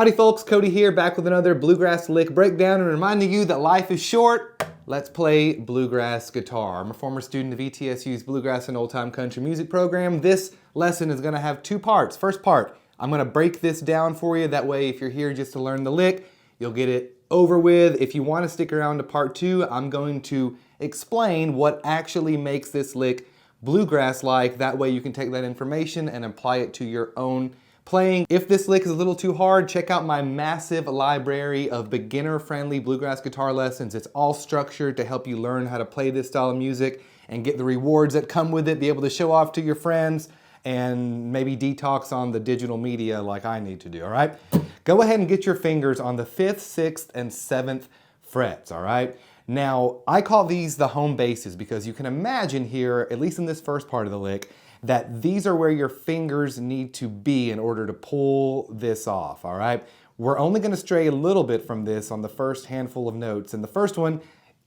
Howdy folks, Cody here, back with another Bluegrass Lick breakdown and reminding you that life is short. Let's play bluegrass guitar. I'm a former student of ETSU's Bluegrass and Old Time Country Music program. This lesson is gonna have two parts. First part, I'm gonna break this down for you. That way, if you're here just to learn the lick, you'll get it over with. If you wanna stick around to part two, I'm going to explain what actually makes this lick bluegrass-like. That way you can take that information and apply it to your own playing. If this lick is a little too hard, check out my massive library of beginner-friendly bluegrass guitar lessons. It's all structured to help you learn how to play this style of music and get the rewards that come with it, be able to show off to your friends, and maybe detox on the digital media like I need to do, all right? Go ahead and get your fingers on the 5th, 6th, and 7th frets, all right? Now, I call these the home bases because you can imagine here, at least in this first part of the lick, that these are where your fingers need to be in order to pull this off, all right? We're only gonna stray a little bit from this on the first handful of notes, and the first one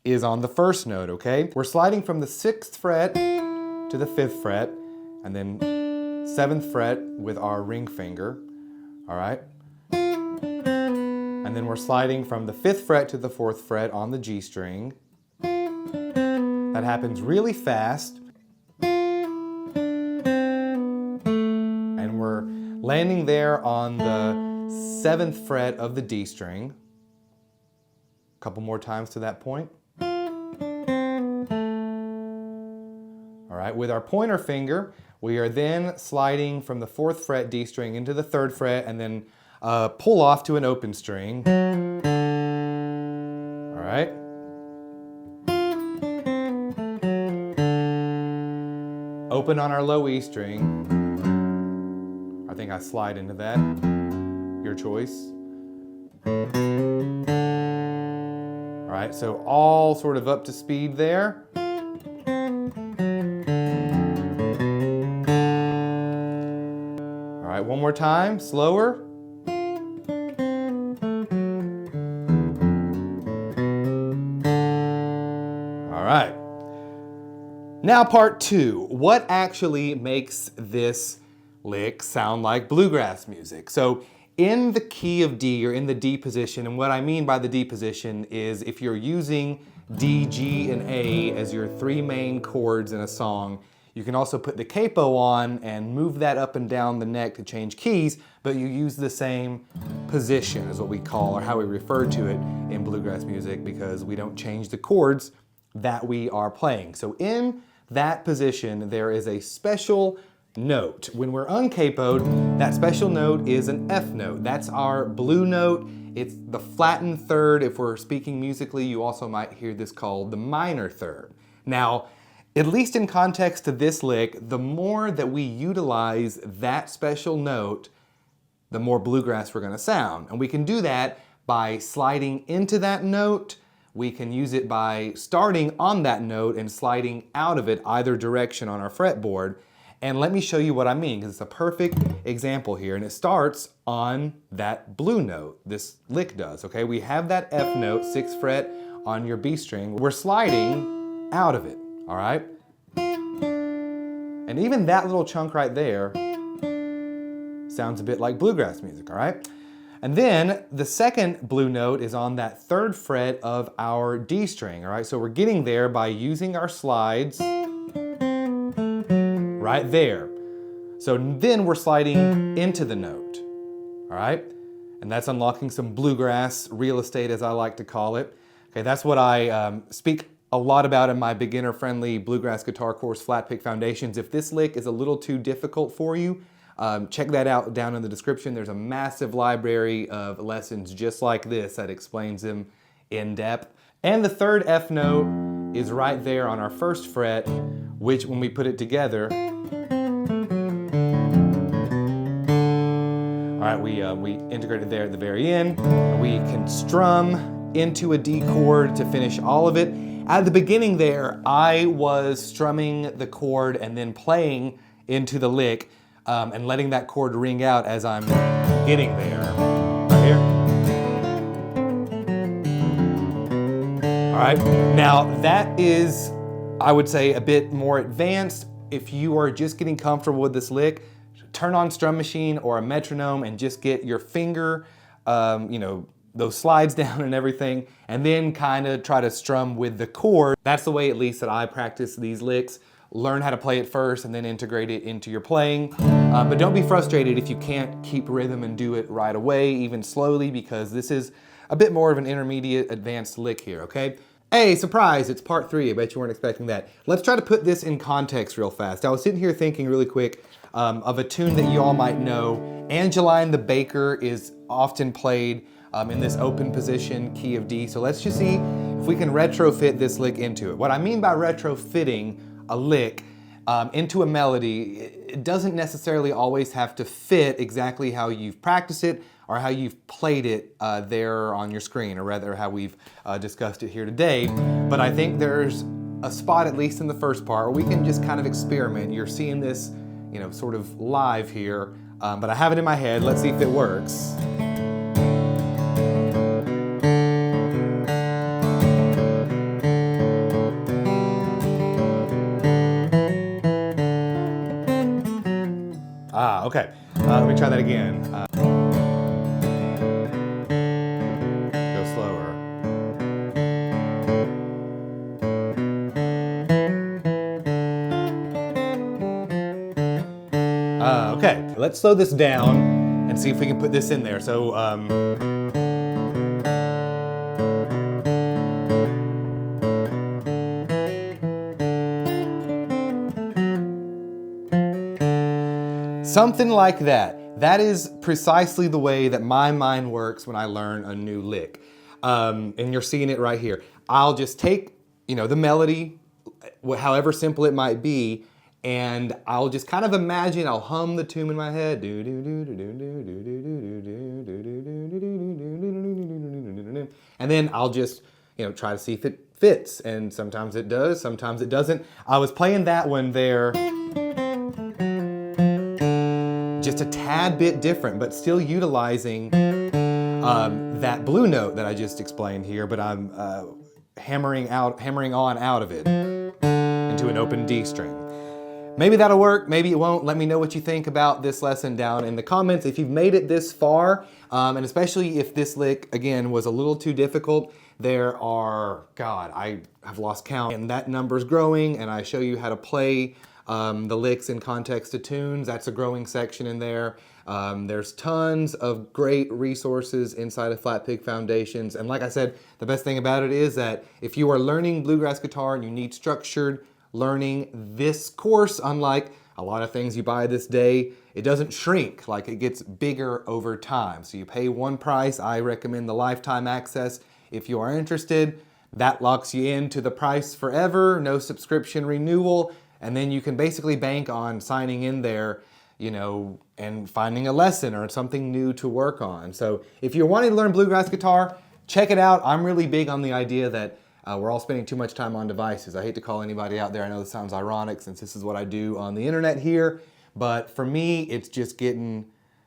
is on the first note, okay? We're sliding from the 6th fret to the 5th fret, and then 7th fret with our ring finger, all right? And then we're sliding from the 5th fret to the 4th fret on the G string. That happens really fast. Landing there on the 7th fret of the D string. A couple more times to that point. All right, with our pointer finger, we are then sliding from the 4th fret D string into the 3rd fret and then pull off to an open string. All right. Open on our low E string. I think I slide into that, your choice. All right, so all sort of up to speed there. All right, one more time, slower. All right. Now part two, what actually makes this lick sound like bluegrass music? So in the key of D, or in the D position, and what I mean by the D position is if you're using D, G, and A as your three main chords in a song, you can also put the capo on and move that up and down the neck to change keys, but you use the same position is what we call, or how we refer to it in bluegrass music, because we don't change the chords that we are playing. So in that position, there is a special note. When we're uncapoed, that special note is an F note. That's our blue note. It's the flattened third. If we're speaking musically, you also might hear this called the minor third. Now, at least in context to this lick, the more that we utilize that special note, the more bluegrass we're gonna sound. And we can do that by sliding into that note. We can use it by starting on that note and sliding out of it either direction on our fretboard. And let me show you what I mean, because it's a perfect example here, and it starts on that blue note, this lick does, okay? We have that F note, 6th fret on your B string. We're sliding out of it, all right? And even that little chunk right there sounds a bit like bluegrass music, all right? And then the second blue note is on that 3rd fret of our D string, all right? So we're getting there by using our slides right there. So then we're sliding into the note, all right? And that's unlocking some bluegrass real estate, as I like to call it. Okay, that's what I speak a lot about in my beginner-friendly bluegrass guitar course, Flatpick Foundations. If this lick is a little too difficult for you, check that out down in the description. There's a massive library of lessons just like this that explains them in depth. And the 3rd F note is right there on our 1st fret, which when we put it together, all right, we integrated there at the very end. We can strum into a D chord to finish all of it. At the beginning there, I was strumming the chord and then playing into the lick and letting that chord ring out as I'm getting there. Right here. All right, now that is, I would say, a bit more advanced. If you are just getting comfortable with this lick, turn on Strum Machine or a metronome and just get your finger you know, those slides down and everything, and then kind of try to strum with the chord. That's the way, at least, that I practice these licks. Learn how to play it first and then integrate it into your playing. But don't be frustrated if you can't keep rhythm and do it right away, even slowly, because this is a bit more of an intermediate advanced lick here, okay? Hey, surprise, it's part 3. I bet you weren't expecting that. Let's try to put this in context real fast. I was sitting here thinking really quick of a tune that you all might know. Angeline the Baker is often played in this open position key of D. So let's just see if we can retrofit this lick into it. What I mean by retrofitting a lick into a melody, it doesn't necessarily always have to fit exactly how you've practiced it or how you've played it there on your screen, or rather how we've discussed it here today. But I think there's a spot, at least in the first part, where we can just kind of experiment. You're seeing this, you know, sort of live here, but I have it in my head. Let's see if it works. Okay, let me try that again. Go slower. Okay, let's slow this down and see if we can put this in there. So, something like that. That is precisely the way that my mind works when I learn a new lick. And you're seeing it right here. I'll just take, you know, the melody, however simple it might be, and I'll just kind of imagine, I'll hum the tune in my head. And then I'll just, you know, try to see if it fits. And sometimes it does, sometimes it doesn't. I was playing that one there, just a tad bit different, but still utilizing that blue note that I just explained here, but I'm hammering on out of it into an open D string. Maybe that'll work, maybe it won't. Let me know what you think about this lesson down in the comments. If you've made it this far, and especially if this lick, again, was a little too difficult, there are, God, I have lost count, and that number's growing, and I show you how to play the licks in context to tunes. That's a growing section in there. There's tons of great resources inside of Flatpick Foundations. And like I said, the best thing about it is that if you are learning bluegrass guitar and you need structured learning, this course, unlike a lot of things you buy this day, it doesn't shrink. Like, it gets bigger over time. So you pay one price. I recommend the lifetime access. If you are interested, that locks you into the price forever, no subscription renewal. And then you can basically bank on signing in there, you know, and finding a lesson or something new to work on. So if you're wanting to learn bluegrass guitar, check it out. I'm really big on the idea that we're all spending too much time on devices. I hate to call anybody out there. I know this sounds ironic since this is what I do on the internet here, but for me, it's just getting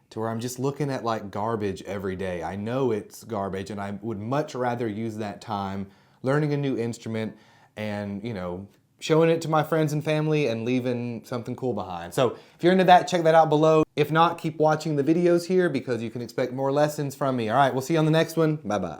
to where I'm just looking at like garbage every day. I know it's garbage, and I would much rather use that time learning a new instrument and, you know, showing it to my friends and family and leaving something cool behind. So if you're into that, check that out below. If not, keep watching the videos here because you can expect more lessons from me. All right, we'll see you on the next one. Bye-bye.